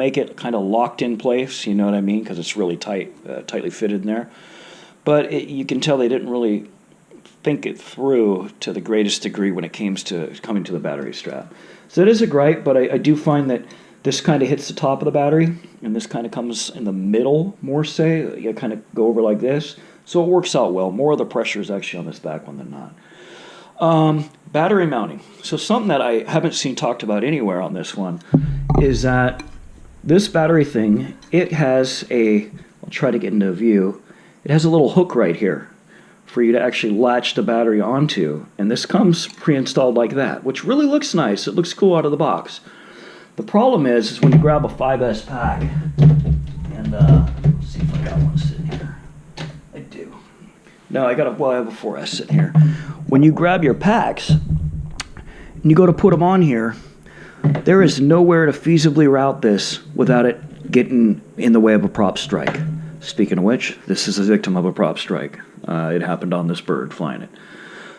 make it kind of locked in place, you know what I mean? Because it's really tightly fitted in there. But you can tell they didn't really think it through to the greatest degree when it came to coming to the battery strap. So it is a gripe, but I do find that this kind of hits the top of the battery, and this kind of comes in the middle more, say. You kind of go over like this. So it works out well. More of the pressure is actually on this back one than not. Battery mounting. So something that I haven't seen talked about anywhere on this one is that this battery thing, it has I'll try to get into view, it has a little hook right here for you to actually latch the battery onto. And this comes pre-installed like that, which really looks nice. It looks cool out of the box. The problem is when you grab a 5S pack, and let's see if I got one sitting here. I do. No, I have a 4S sitting here. When you grab your packs, and you go to put them on here, there is nowhere to feasibly route this without it getting in the way of a prop strike. Speaking of which, this is a victim of a prop strike. It happened on this bird flying it.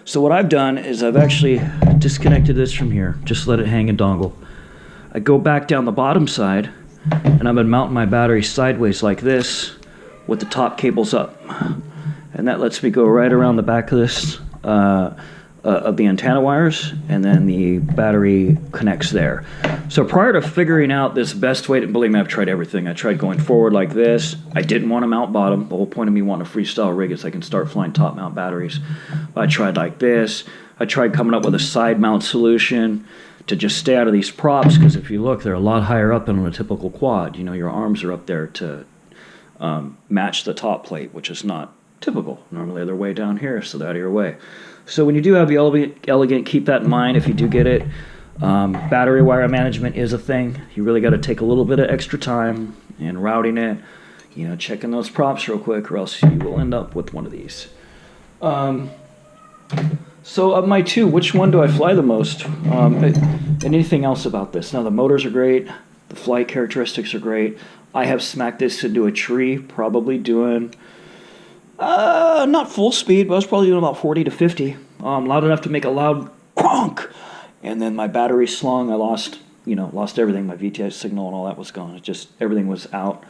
So what I've done is I've actually disconnected this from here, just let it hang and dongle. I go back down the bottom side, and I've been mounting my battery sideways like this with the top cables up. And that lets me go right around the back of this, of the antenna wires, and then the battery connects there. So prior to figuring out this best way, believe me, I've tried everything. I tried going forward like this. I didn't want to mount bottom. The whole point of me wanting a freestyle rig is I can start flying top mount batteries. I tried like this. I tried coming up with a side mount solution to just stay out of these props, because if you look, they're a lot higher up than on a typical quad. You know, your arms are up there to match the top plate, which is not typical. Normally they're way down here, so they're out of your way. So when you do have the Elegant, keep that in mind if you do get it. Battery wire management is a thing. You really got to take a little bit of extra time in routing it, you know, checking those props real quick, or else you will end up with one of these. So of my two, which one do I fly the most? And anything else about this? Now the motors are great. The flight characteristics are great. I have smacked this into a tree, probably doing, not full speed, but I was probably doing about 40 to 50. Loud enough to make a loud cronk. And then my battery slung. I lost everything. My VTI signal and all that was gone. It just, everything was out.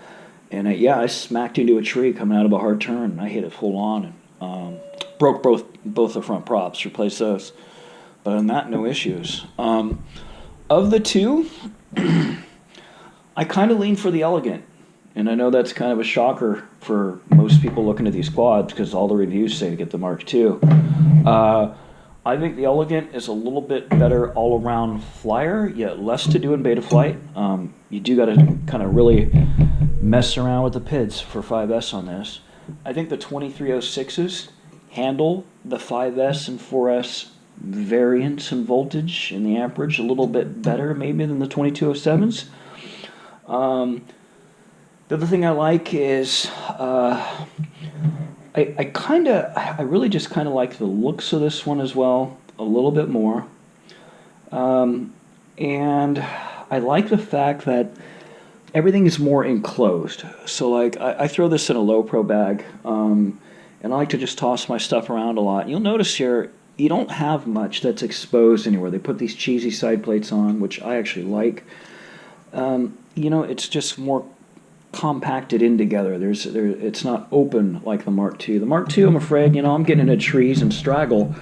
And I smacked into a tree coming out of a hard turn. And I hit it full on and broke both the front props, replaced those. But on that, no issues. Of the two, I kind of lean for the Elegant. And I know that's kind of a shocker for most people looking at these quads, because all the reviews say to get the Mark II. I think the Elegant is a little bit better all-around flyer, yet less to do in beta flight. You do got to kind of really mess around with the PIDs for 5S on this. I think the 2306s handle the 5S and 4S variance and voltage and the amperage a little bit better maybe than the 2207s. The other thing I like is I really just kind of like the looks of this one as well, a little bit more. And I like the fact that everything is more enclosed. So like I throw this in a low pro bag, and I like to just toss my stuff around a lot. You'll notice here, you don't have much that's exposed anywhere. They put these cheesy side plates on, which I actually like. It's just more compacted in together. It's not open like the Mark II. The Mark II, I'm afraid, I'm getting into trees and straggle.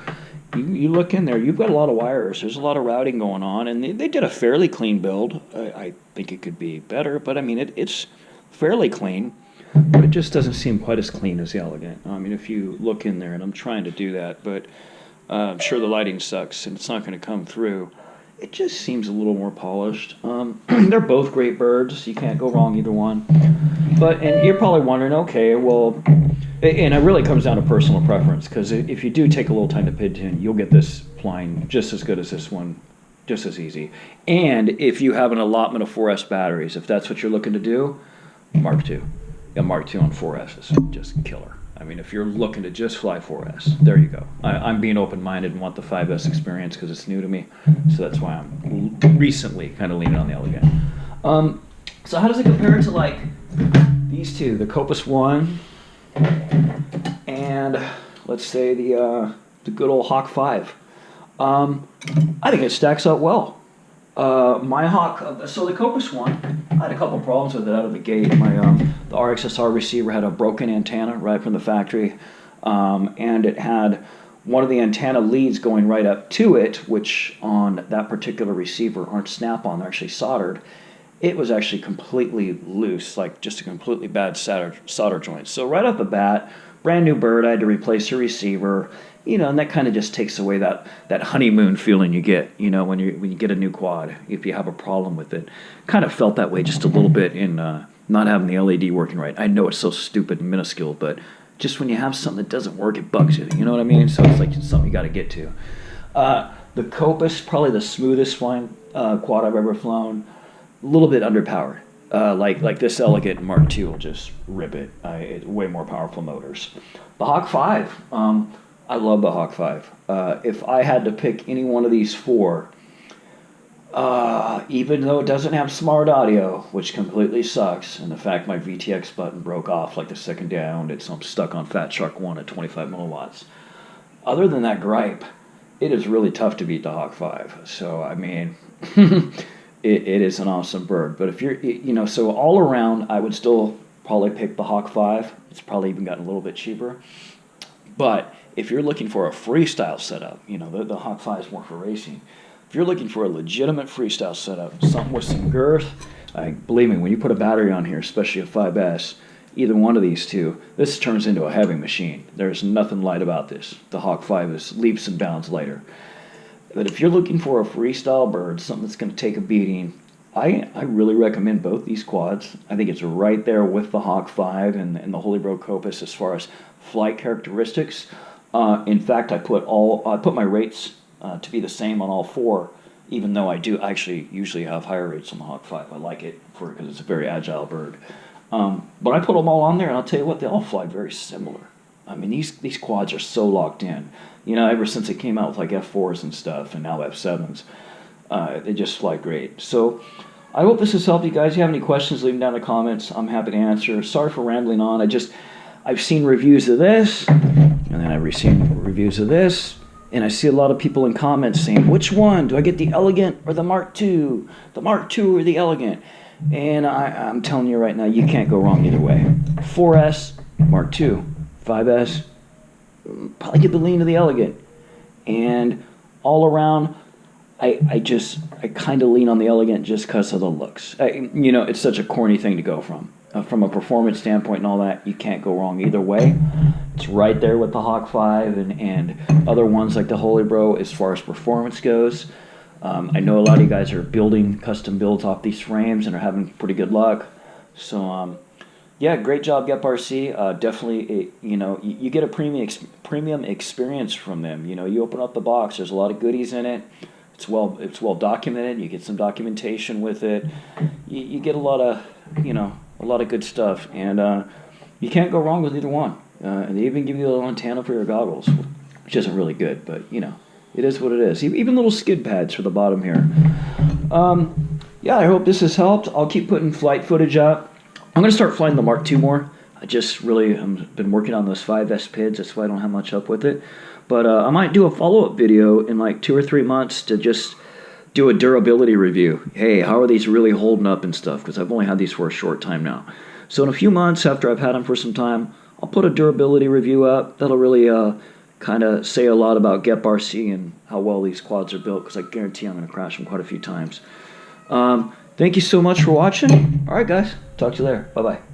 You look in there, you've got a lot of wires. There's a lot of routing going on, and they did a fairly clean build. I think it could be better, but I mean, it's fairly clean, but it just doesn't seem quite as clean as the Elegant. I mean, if you look in there, and I'm trying to do that, but I'm sure the lighting sucks, and it's not going to come through. It just seems a little more polished. They're both great birds. You can't go wrong either one. And you're probably wondering, okay, well, and it really comes down to personal preference, because if you do take a little time to PID tune, you'll get this flying just as good as this one, just as easy. And if you have an allotment of 4S batteries, if that's what you're looking to do, Mark II. Yeah, Mark II on 4S is just killer. I mean, if you're looking to just fly 4S, there you go. I'm being open-minded and want the 5S experience because it's new to me. So that's why I'm recently kind of leaning on the Elegant. So how does it compare to, like, these two, the Copus 1 and, let's say, the good old Hawk 5? I think it stacks up well. My Hawk, so the Copus one, I had a couple problems with it out of the gate. The RXSR receiver had a broken antenna right from the factory, and it had one of the antenna leads going right up to it, which on that particular receiver aren't snap-on, they're actually soldered. It was actually completely loose, like just a completely bad solder joint. So right off the bat, brand new bird, I had to replace the receiver. And that kind of just takes away that honeymoon feeling you get, when you get a new quad, if you have a problem with it. Kind of felt that way just a little bit in not having the LED working right. I know it's so stupid and minuscule, but just when you have something that doesn't work, it bugs you. You know what I mean? So it's like something you got to get to. The Copus, probably the smoothest flying quad I've ever flown. A little bit underpowered. Like this Elegant Mark II will just rip it. It's way more powerful motors. The Hawk 5. I love the Hawk 5. If I had to pick any one of these four, even though it doesn't have smart audio, which completely sucks, and the fact my VTX button broke off like the second day I owned it, so I'm stuck on Fat Shark 1 at 25 milliwatts. Other than that gripe, it is really tough to beat the Hawk 5. So, I mean, it is an awesome bird. But if you're, so all around, I would still probably pick the Hawk 5. It's probably even gotten a little bit cheaper. But if you're looking for a freestyle setup, the Hawk 5 is more for racing. If you're looking for a legitimate freestyle setup, something with some girth, believe me, when you put a battery on here, especially a 5S, either one of these two, this turns into a heavy machine. There's nothing light about this. The Hawk 5 is leaps and bounds lighter. But if you're looking for a freestyle bird, something that's going to take a beating, I really recommend both these quads. I think it's right there with the Hawk 5 and the Holy Bro Copus as far as flight characteristics. In fact, I put my rates to be the same on all four, even though I do actually usually have higher rates on the Hawk 5. I like it because it's a very agile bird. But I put them all on there, and I'll tell you what, they all fly very similar. I mean, these quads are so locked in. Ever since it came out with like F4s and stuff, and now F7s, they just fly great. So I hope this has helped you guys. If you have any questions, leave them down in the comments. I'm happy to answer. Sorry for rambling on. I've seen reviews of this, and then I've seen reviews of this, and I see a lot of people in comments saying, which one? Do I get the Elegant or the Mark II? The Mark II or the Elegant? And I'm telling you right now, you can't go wrong either way. 4S, Mark II. 5S, probably get the lean of the Elegant. And all around, I kind of lean on the Elegant just because of the looks. It's such a corny thing to go from. From a performance standpoint and all that, you can't go wrong either way. It's right there with the Hawk 5 and other ones like the Holy Bro as far as performance goes. I know a lot of you guys are building custom builds off these frames and are having pretty good luck. So, yeah, great job, GepRC. Definitely, you get a premium experience from them. You open up the box, there's a lot of goodies in it. It's well documented. You get some documentation with it. You get a lot of good stuff, and you can't go wrong with either one. And they even give you a little antenna for your goggles, which isn't really good, but it is what it is. Even little skid pads for the bottom here. Yeah, I hope this has helped. I'll keep putting flight footage up. I'm going to start flying the Mark II more. I just really been working on those 5S PIDs. That's why I don't have much up with it. But I might do a follow-up video in like 2 or 3 months to just do a durability review. Hey, how are these really holding up and stuff? Because I've only had these for a short time now. So in a few months after I've had them for some time, I'll put a durability review up. That'll really kind of say a lot about GepRC and how well these quads are built, because I guarantee I'm going to crash them quite a few times. Thank you so much for watching. All right, guys. Talk to you later. Bye-bye.